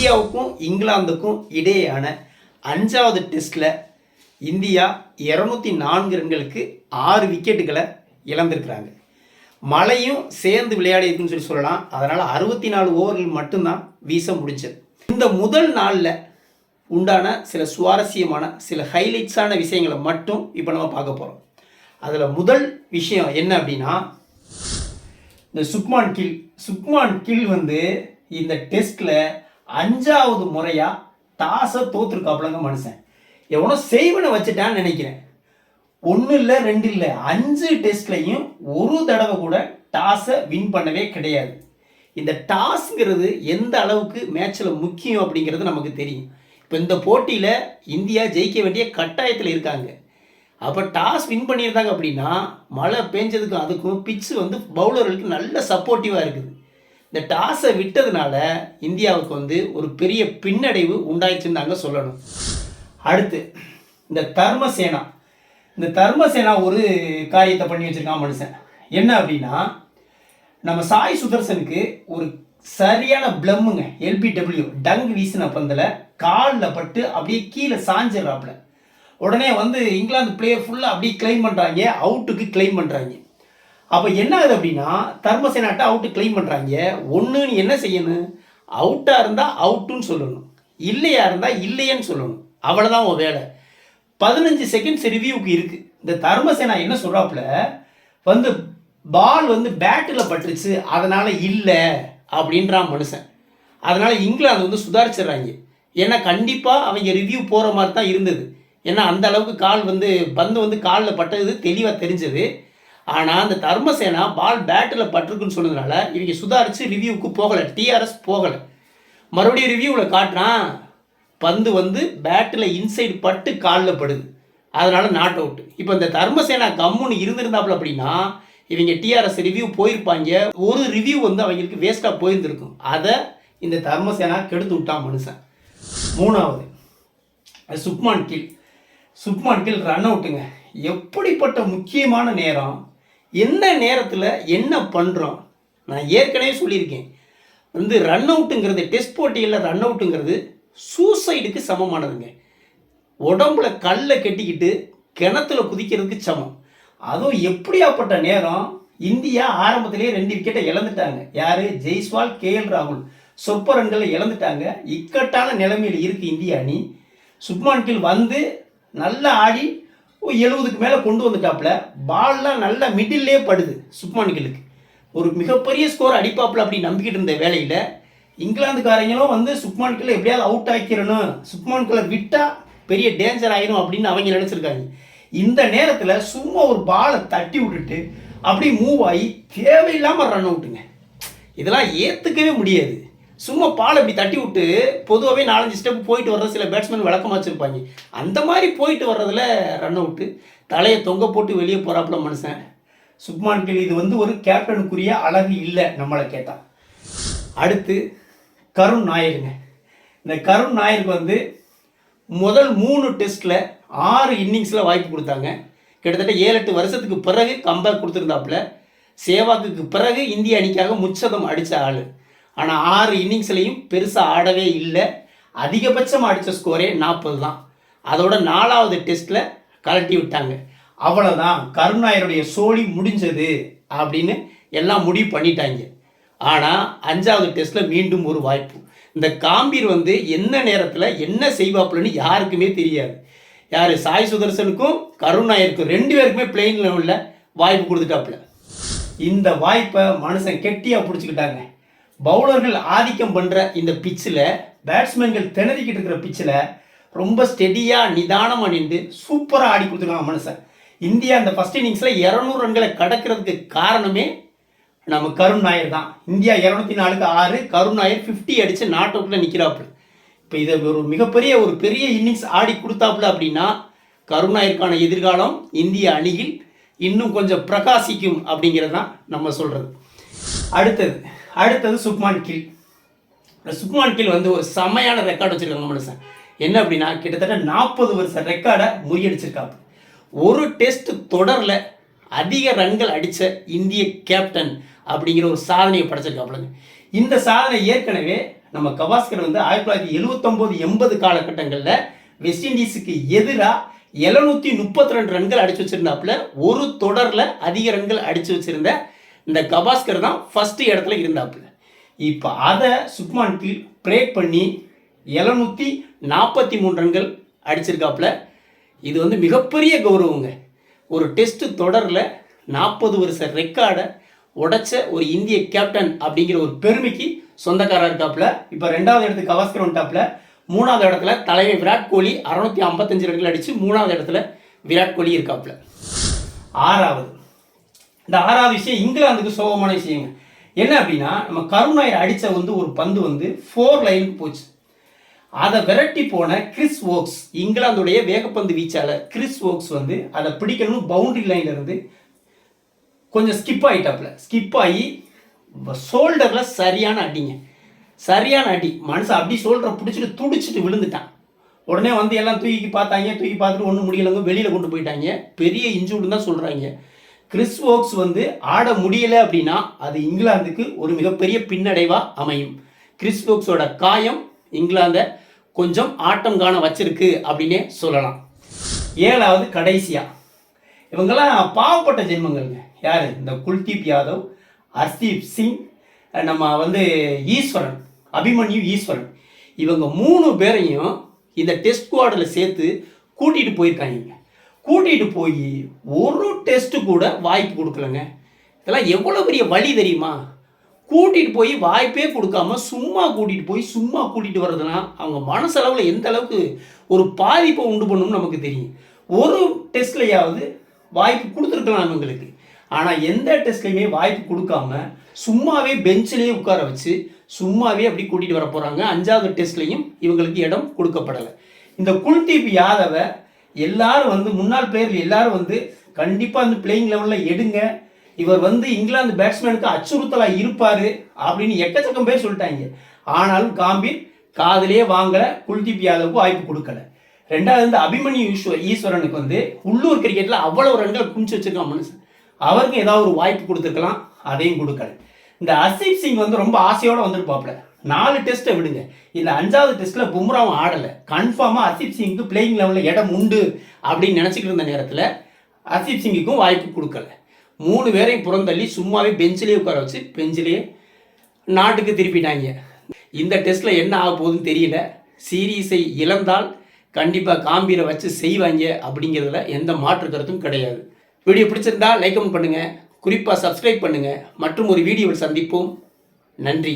இந்தியாவுக்கும் இங்கிலாந்துக்கும் இடையேயான 5வது டெஸ்ட்டில் இந்தியா 204 ரன்களுக்கு 6 விக்கெட்டுகளை இழந்திருக்கிறாங்க. மழையும் சேர்ந்து விளையாடிருக்குன்னு சொல்லலாம். அதனால் 64 ஓவர்கள் மட்டும்தான் வீச முடிஞ்சது. இந்த முதல் நாளில் உண்டான சில சுவாரஸ்யமான சில ஹைலைட்ஸான விஷயங்களை மட்டும் இப்போ நம்ம பார்க்க போகிறோம். அதில் முதல் விஷயம் என்ன அப்படின்னா, இந்த சுப்மான் கில் வந்து இந்த டெஸ்ட்டில் 5வது முறையாக டாஸை தோற்றுருக்காப்புலங்க மனுஷன். எவனோ செய்வனை வச்சுட்டான்னு நினைக்கிறேன். 1 இல்லை 2 இல்லை 5 டெஸ்ட்லையும் ஒரு தடவை கூட டாஸை வின் பண்ணவே கிடையாது. இந்த டாஸ்ங்கிறது எந்த அளவுக்கு மேட்ச்சில் முக்கியம் அப்படிங்கிறது நமக்கு தெரியும். இப்போ இந்த போட்டியில் இந்தியா ஜெயிக்க வேண்டிய கட்டாயத்தில் இருக்காங்க. அப்போ டாஸ் வின் பண்ணியிருந்தாங்க அப்படின்னா மழை பெஞ்சதுக்கும் அதுக்கும் பிச்சு வந்து பவுலர்களுக்கு நல்ல சப்போர்ட்டிவாக இருக்குது. இந்த டாஸை விட்டதுனால இந்தியாவுக்கு வந்து ஒரு பெரிய பின்னடைவு உண்டாயிடுச்சுன்னு தாங்க சொல்லணும். அடுத்து இந்த தர்மசேனா ஒரு காரியத்தை பண்ணி வச்சுருக்கான் மனுஷன். என்ன அப்படின்னா, நம்ம சாய் சுதர்சனுக்கு ஒரு சரியான பிளம்முங்க, LBW டங் வீசின பந்தில் காலில் பட்டு அப்படியே கீழே சாஞ்சிடறாப்புல. உடனே வந்து இங்கிலாந்து பிளேயர் ஃபுல்லாக அப்படியே கிளைம் பண்ணுறாங்க, அவுட்டுக்கு கிளைம் பண்ணுறாங்க. அப்போ என்ன ஆகுது அப்படின்னா, தர்மசேனாட்ட அவுட்டு கிளைம் பண்ணுறாங்க. ஒன்று நீ என்ன செய்யணும், அவுட்டாக இருந்தால் அவுட்டுன்னு சொல்லணும், இல்லையா இருந்தால் இல்லையன்னு சொல்லணும். அவ்வளோதான் உன் வேலை. 15 செகண்ட்ஸ் ரிவ்யூவுக்கு இருக்குது. இந்த தர்மசேனா என்ன சொல்கிறாப்புல, வந்து பால் வந்து பேட்டில் பட்டுருச்சு அதனால் இல்லை அப்படின்றான் மனுஷன். அதனால் இங்கிலாந்து வந்து சுதாரிச்சிடுறாங்க. ஏன்னா கண்டிப்பாக அவங்க ரிவ்யூ போகிற மாதிரி தான் இருந்தது. ஏன்னா அந்த அளவுக்கு பந்து வந்து காலில் பட்டது தெளிவாக தெரிஞ்சது. ஆனால் அந்த தர்மசேனா பால் பேட்டில் பட்டிருக்குன்னு சொன்னதுனால இவங்க சுதாரித்து ரிவ்யூவுக்கு போகலை, TRS போகலை. மறுபடியும் ரிவ்யூவில் காட்டுறான், பந்து வந்து பேட்டில் இன்சைடு பட்டு காலில் படுது, அதனால் நாட் அவுட். இப்போ இந்த தர்மசேனா கம்முன்னு இருந்திருந்தாப்புல அப்படின்னா இவங்க TRS ரிவ்யூ போயிருப்பாங்க. ஒரு ரிவ்யூ வந்து அவங்களுக்கு வேஸ்ட்டாக போயிருந்துருக்கும். அதை இந்த தர்மசேனா கெடுத்து விட்டான் மனுஷன். 3வது சுப்மான் கில் ரன் அவுட்டுங்க. எப்படிப்பட்ட முக்கியமான நேரம், என்ன நேரத்தில் என்ன பண்ணுறோம். நான் ஏற்கனவே சொல்லியிருக்கேன், வந்து ரன் அவுட்டுங்கிறது டெஸ்ட் போட்டியில் ரன் அவுட்டுங்கிறது சூசைடுக்கு சமமானதுங்க. உடம்புல கல்லை கட்டிக்கிட்டு கிணத்துல குதிக்கிறதுக்கு சமம். அதுவும் எப்படியாப்பட்ட நேரம், இந்தியா ஆரம்பத்திலேயே 2 விக்கெட்டை இழந்துட்டாங்க. யார், ஜெய்ஸ்வால், KL ராகுல் சொற்ப ரன்களை இழந்துட்டாங்க. இக்கட்டான நிலைமையில் இருக்குது இந்திய அணி. சுப்மான் கில் வந்து நல்லா ஆடி 70க்கு மேலே கொண்டு வந்துட்டாப்புல. பால்லாம் நல்லா மிடில்லே படுது. சுப்மான் கில்லுக்கு ஒரு மிகப்பெரிய ஸ்கோர் அடிப்பாப்புல அப்படி நம்பிக்கிட்டு இருந்த வேலையில் இங்கிலாந்துக்காரங்களும் வந்து சுப்மான் கில்லை எப்படியாவது அவுட் ஆக்கிடணும், சுப்மான் கில்லை விட்டால் பெரிய டேஞ்சர் ஆகிடும் அப்படின்னு அவங்க நினச்சிருக்காங்க. இந்த நேரத்தில் சும்மா ஒரு பாலை தட்டி விட்டுட்டு அப்படி மூவ் ஆகி தேவையில்லாமல் ரன் அவுட்டுங்க. இதெல்லாம் ஏற்றுக்கவே முடியாது. சும்மா பால் அப்படி தட்டி விட்டு பொதுவாகவே 4-5 ஸ்டெப் போயிட்டு வர்றது சில பேட்ஸ்மேன் வழக்கமாக வச்சுருப்பாங்க. அந்த மாதிரி போயிட்டு வர்றதில் ரன் அவுட்டு, தலையை தொங்க போட்டு வெளியே போகிறாப்புல மனுஷன். சுப்மான் கில் இது வந்து ஒரு கேப்டனுக்குரிய அழகு இல்லை நம்மளை கேட்டால். அடுத்து கருண் நாயருங்க. இந்த கருண் நாயருக்கு வந்து முதல் 3 டெஸ்ட்டில் 6 இன்னிங்ஸில் வாய்ப்பு கொடுத்தாங்க. கிட்டத்தட்ட 7-8 வருஷத்துக்கு பிறகு கம்பேக் கொடுத்துருந்தாப்புல. சேவாக்குக்கு பிறகு இந்திய அணிக்காக முச்சதம் அடித்த ஆள். ஆனால் 6 இன்னிங்ஸ்லையும் பெருசாக ஆடவே இல்லை. அதிகபட்சமாக அடித்த ஸ்கோரே 40 தான். அதோட 4வது டெஸ்ட்டில் கலட்டி விட்டாங்க. அவ்வளோதான், கருண் நாயருடைய சோழி முடிஞ்சது அப்படின்னு எல்லாம் முடிவு பண்ணிட்டாங்க. ஆனால் 5வது டெஸ்ட்டில் மீண்டும் ஒரு வாய்ப்பு. இந்த காம்பீர் வந்து என்ன நேரத்தில் என்ன செய்வாப்புலன்னு யாருக்குமே தெரியாது. யார், சாய் சுதர்சனுக்கும் கருண் நாயருக்கும் 2 பேருக்குமே பிளேயிங் லெவலில் வாய்ப்பு கொடுத்துட்டாப்புல. இந்த வாய்ப்பை மனுஷன் கெட்டியாக பிடிச்சிக்கிட்டாங்க. பவுலர்கள் ஆதிக்கம் பண்ணுற இந்த பிச்சில், பேட்ஸ்மேன்கள் திணறிக்கிட்டு இருக்கிற பிச்சில் ரொம்ப ஸ்டெடியாக நிதானமாக நின்று சூப்பராக ஆடி கொடுத்துருக்காங்க மனுஷன். இந்தியா இந்த ஃபஸ்ட் இன்னிங்ஸில் 200 ரன்களை கடக்கிறதுக்கு காரணமே நம்ம கருண் நாயர் தான். இந்தியா 204க்கு 6, கருண் நாயர் 50 அடித்து நாட் அவுட்டில் நிற்கிறாப்புல. இப்போ இதை ஒரு பெரிய இன்னிங்ஸ் ஆடி கொடுத்தாப்புல அப்படின்னா கருண் நாயருக்கான எதிர்காலம் இந்திய அணியில் இன்னும் கொஞ்சம் பிரகாசிக்கும் அப்படிங்கிறது தான் நம்ம சொல்கிறது. அடுத்தது சுப்மான் கில் வந்து ஒரு செமையான ரெக்கார்டு வச்சுருக்காங்க மனுஷன். என்ன அப்படின்னா, கிட்டத்தட்ட 40 வருஷ ரெக்கார்டை முறியடிச்சிருக்காப்பு. ஒரு டெஸ்ட் தொடரில் அதிக ரன்கள் அடித்த இந்திய கேப்டன் அப்படிங்கிற ஒரு சாதனையை படைச்சிருக்காப்புலங்க. இந்த சாதனை ஏற்கனவே நம்ம கவாஸ்கர் வந்து 1979-80 காலகட்டங்களில் வெஸ்ட் இண்டீஸுக்கு எதிராக 732 ரன்கள் அடிச்சு வச்சிருந்தாப்புல. ஒரு தொடரில் அதிக ரன்கள் அடிச்சு வச்சிருந்த இந்த கவாஸ்கர் தான் ஃபர்ஸ்ட் இடத்துல இருந்தாப்புல. இப்போ அதை சுக்மான் கில் பிரேக் பண்ணி 743 ரன்கள் அடிச்சிருக்காப்புல. இது வந்து மிகப்பெரிய கௌரவங்க. ஒரு டெஸ்ட் தொடரில் 40 வருஷ ரெக்கார்டை உடைச்ச ஒரு இந்திய கேப்டன் அப்படிங்கிற ஒரு பெருமைக்கு சொந்தக்காரர் இருக்காப்புல. இப்போ 2வது இடத்துக்கு கவாஸ்கர் வந்துட்டாப்புல. 3வது இடத்துல தலைவர் விராட் கோலி 655 ரன்கள் அடித்து 3வது இடத்துல விராட் கோலி இருக்காப்புல. 6வது இந்த 6வது விஷயம் இங்கிலாந்துக்கு சோகமான விஷயங்க. என்ன அப்படின்னா, நம்ம கருண் நாயர் அடித்த வந்து ஒரு பந்து வந்து 4 லைனுக்கு போச்சு. அதை விரட்டி போன கிறிஸ் வோக்ஸ், இங்கிலாந்துடைய வேகப்பந்து வீச்சாளர் கிறிஸ் வோக்ஸ் வந்து அதை பிடிக்கணும் பவுண்டரி லைன்ல இருந்து கொஞ்சம் ஸ்கிப் ஆகிட்டாப்புல. ஸ்கிப் ஆகி ஷோல்டரில் சரியான அடிங்க, சரியான அடி. மனுஷன் அப்படி ஷோல்டரை பிடிச்சிட்டு துடிச்சிட்டு விழுந்துட்டான். உடனே வந்து எல்லாம் தூக்கி பார்த்தாங்க. தூக்கி பார்த்துட்டு ஒன்றும் முடியலைங்க, வெளியில் கொண்டு போயிட்டாங்க. பெரிய இன்ஜூர்டுன்னு தான் சொல்கிறாங்க. கிறிஸ் வோக்ஸ் வந்து ஆட முடியலை அப்படின்னா அது இங்கிலாந்துக்கு ஒரு மிகப்பெரிய பின்னடைவாக அமையும். கிறிஸ் வோக்ஸோட காயம் இங்கிலாந்தை கொஞ்சம் ஆட்டம் காண வச்சிருக்கு அப்படின்னே சொல்லலாம். 7வது கடைசியாக இவங்கெல்லாம் பாவப்பட்ட ஜென்மங்கள்ங்க. யார்? இந்த குல்தீப் யாதவ், ஹர்தீப் சிங், நம்ம வந்து ஈஸ்வரன், அபிமன்யு ஈஸ்வரன். இவங்க 3 பேரையும் இந்த டெஸ்ட் ஸ்குவாடில் சேர்த்து கூட்டிகிட்டு போயிருக்காங்க. கூட்டிகிட்டு போய் ஒரு டெஸ்ட்டு கூட வாய்ப்பு கொடுக்கலங்க. இதெல்லாம் எவ்வளோ பெரிய வழி தெரியுமா? கூட்டிகிட்டு போய் வாய்ப்பே கொடுக்காம சும்மா கூட்டிகிட்டு வர்றதுனா அவங்க மனசளவில் எந்த அளவுக்கு ஒரு பாதிப்பை உண்டு பண்ணணும்னு நமக்கு தெரியும். ஒரு டெஸ்ட்லையாவது வாய்ப்பு கொடுத்துருக்கலாம் இவங்களுக்கு. ஆனால் எந்த டெஸ்ட்லையுமே வாய்ப்பு கொடுக்காம சும்மாவே பெஞ்சிலேயே உட்கார வச்சு சும்மாவே அப்படி கூட்டிகிட்டு வர போகிறாங்க. 5வது டெஸ்ட்லையும் இவங்களுக்கு இடம் கொடுக்கப்படலை. இந்த குல்தீப் யாதவை எல்லாரும் வந்து முன்னாள் பிளேயர்கள் எல்லாரும் வந்து கண்டிப்பாக வந்து பிளேயிங் லெவலில் எடுங்க, இவர் வந்து இங்கிலாந்து பேட்ஸ்மேனுக்கு அச்சுறுத்தலாக இருப்பார் அப்படின்னு எக்கச்சக்கம் பேர் சொல்லிட்டாங்க. ஆனாலும் காம்பீர் காதலே வாங்கலை, குல்தீப் யாதவுக்கு வாய்ப்பு கொடுக்கல. 2வது வந்து அபிமன்யு ஈஸ்வரனுக்கு வந்து உள்ளூர் கிரிக்கெட்டில் அவ்வளோ ரன்கள் குமிச்சு வச்சிருக்கான் மனுஷன். அவருக்கும் ஏதாவது ஒரு வாய்ப்பு கொடுத்துருக்கலாம், அதையும் கொடுக்கல. இந்த ஹர்தீப் சிங் வந்து ரொம்ப ஆசையோடு வந்திருப்பாப்புல. 4 டெஸ்ட்டை விடுங்க, இந்த 5வது டெஸ்ட்டில் பும்ராவும் ஆடலை. கன்ஃபார்மாக ஹர்தீப் சிங்க்கு பிளேயிங் லெவலில் இடம் உண்டு அப்படின்னு நினச்சிக்கிட்டு இருந்த நேரத்தில் ஹர்தீப் சிங்குக்கும் வாய்ப்பு கொடுக்கல. 3 பேரையும் புறந்தள்ளி சும்மாவே பெஞ்சிலே உட்கார வச்சு பெஞ்சிலேயே நாட்டுக்கு திருப்பிட்டாங்க. இந்த டெஸ்ட்டில் என்ன ஆக போகுதுன்னு தெரியல. சீரீஸை இழந்தால் கண்டிப்பாக காம்பீரை வச்சு செய்வாங்க அப்படிங்கிறதுல எந்த மாற்று கருத்தும் கிடையாது. வீடியோ பிடிச்சிருந்தா லைக் கமெண்ட் பண்ணுங்கள், குறிப்பாக சப்ஸ்கிரைப் பண்ணுங்கள். மற்றும் ஒரு வீடியோவில் சந்திப்போம். நன்றி.